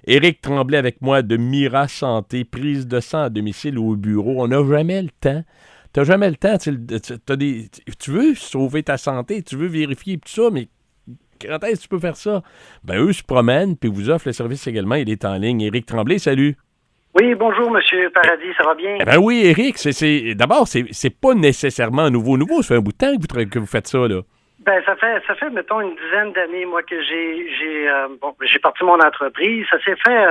Éric Tremblay avec moi de Mira Santé, prise de sang à domicile ou au bureau. On n'a jamais le temps. Tu n'as jamais le temps. Tu veux sauver ta santé, tu veux vérifier tout ça, mais quand est-ce que tu peux faire ça? Ben, eux se promènent puis vous offrent le service également. Il est en ligne. Éric Tremblay, salut. Oui, bonjour, Monsieur Paradis, ça va bien? Eh ben oui, Éric, d'abord, c'est pas nécessairement nouveau. Ça fait un bout de temps que vous faites ça, là. Ben, ça fait, mettons, une dizaine d'années, moi, que j'ai parti mon entreprise. Ça s'est fait,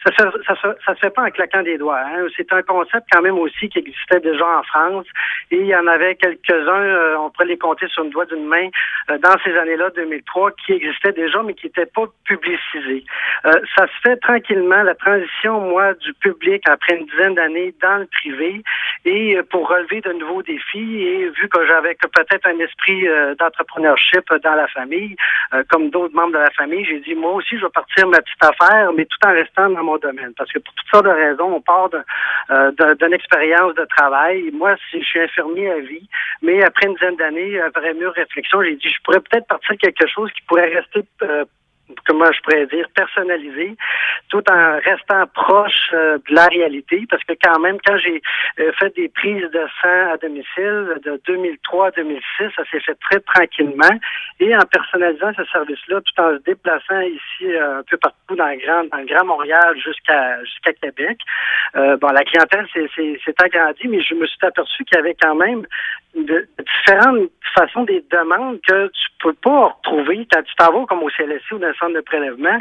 ça se fait pas en claquant des doigts, hein. C'est un concept quand même aussi qui existait déjà en France. Et il y en avait quelques-uns, on pourrait les compter sur le doigt d'une main, dans ces années-là, 2003, qui existaient déjà, mais qui n'étaient pas publicisés. Ça se fait tranquillement, la transition, moi, du public après une dizaine d'années dans le privé, et pour relever de nouveaux défis, et vu que j'avais peut-être un esprit d'entrepreneurship dans la famille, comme d'autres membres de la famille, j'ai dit, moi aussi, je vais partir ma petite affaire, mais tout en restant dans mon domaine. Parce que pour toutes sortes de raisons, on part d'une expérience de travail. Moi, je suis infirmier à vie, mais après une dizaine d'années, après mûre réflexion, j'ai dit, je pourrais peut-être partir quelque chose qui pourrait rester comment je pourrais dire, personnalisé, tout en restant proche de la réalité, parce que quand même, quand j'ai fait des prises de sang à domicile de 2003 à 2006, ça s'est fait très tranquillement, et en personnalisant ce service-là, tout en se déplaçant ici un peu partout dans le Grand Montréal jusqu'à Québec. La clientèle s'est agrandie, mais je me suis aperçu qu'il y avait quand même de différentes façons des demandes que tu peux pas retrouver quand tu t'en vas comme au CLSC ou dans le centre de prélèvement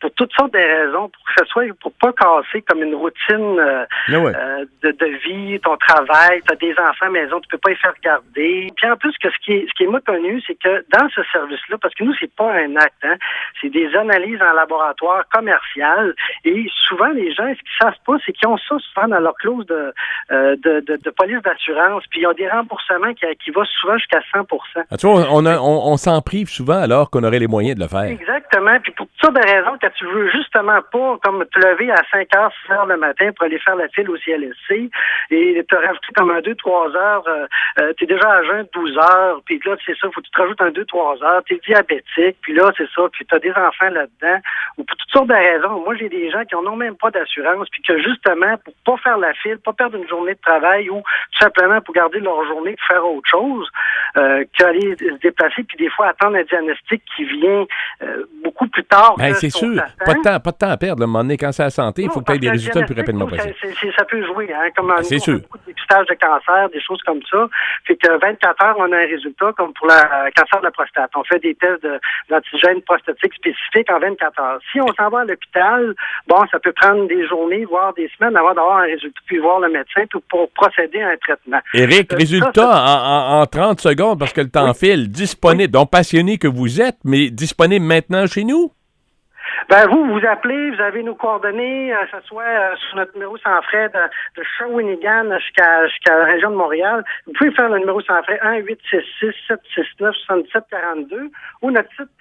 pour toutes sortes de raisons, pour que ce soit pour pas casser comme une routine de vie, ton travail, tu as des enfants à la maison, tu peux pas les faire regarder. Puis en plus que ce qui est méconnu, c'est que dans ce service-là, parce que nous, c'est pas un acte, hein, c'est des analyses en laboratoire commercial, et souvent les gens, ce qu'ils savent pas, c'est qu'ils ont ça souvent dans leur clause de police d'assurance, puis ils ont des remboursements qui vont souvent jusqu'à 100%. Ah, tu vois, on s'en prive souvent alors qu'on aurait les moyens de le faire. Exactement, puis pour toutes sortes de raisons, quand tu veux justement pas comme te lever à 5h, 6h le matin pour aller faire la file au CLSC et te rajouter comme un 2-3 heures, t'es déjà à jeun 12 heures, puis là, c'est ça, faut que tu te rajoutes un 2-3 heures, t'es diabétique, puis là, c'est ça, puis t'as des enfants là-dedans, ou pour toutes sortes de raisons. Moi, j'ai des gens qui n'ont même pas d'assurance, puis que justement, pour pas faire la file, pas perdre une journée de travail, ou tout simplement pour garder leur journée pour faire autre chose, qu'aller se déplacer, puis des fois attendre un diagnostic qui vient beaucoup plus tard. Ben, c'est sûr. Pas de temps à perdre. À un moment donné, quand c'est la santé, il faut que tu aies des résultats le plus rapidement possible. Ça peut jouer, hein, comme c'est sûr. Beaucoup de dépistage de cancer, des choses comme ça. Fait que 24 heures, on a un résultat comme pour le cancer de la prostate. On fait des tests d'antigène prostatique spécifiques en 24 heures. Si on s'en va à l'hôpital, ça peut prendre des journées, voire des semaines avant d'avoir un résultat, puis voir le médecin pour procéder à un traitement. Éric, résultat en 30 secondes, parce que le temps file, disponible. Donc, passionné que vous êtes, mais disponible maintenant chez nous? Ben, vous appelez, vous avez nos coordonnées, que ce soit sur notre numéro sans frais de Shawinigan jusqu'à la région de Montréal. Vous pouvez faire le numéro sans frais 1-866-769-7742 ou notre site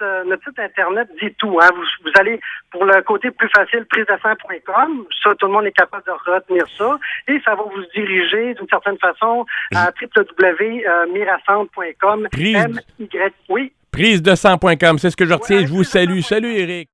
Internet dit tout. Hein. Vous allez pour le côté plus facile, prisedesang.com. Ça, tout le monde est capable de retenir ça. Et ça va vous diriger d'une certaine façon à www.mirasante.com. Prisedesang.com, c'est ce que je retiens. Je vous salue. Salut, Éric.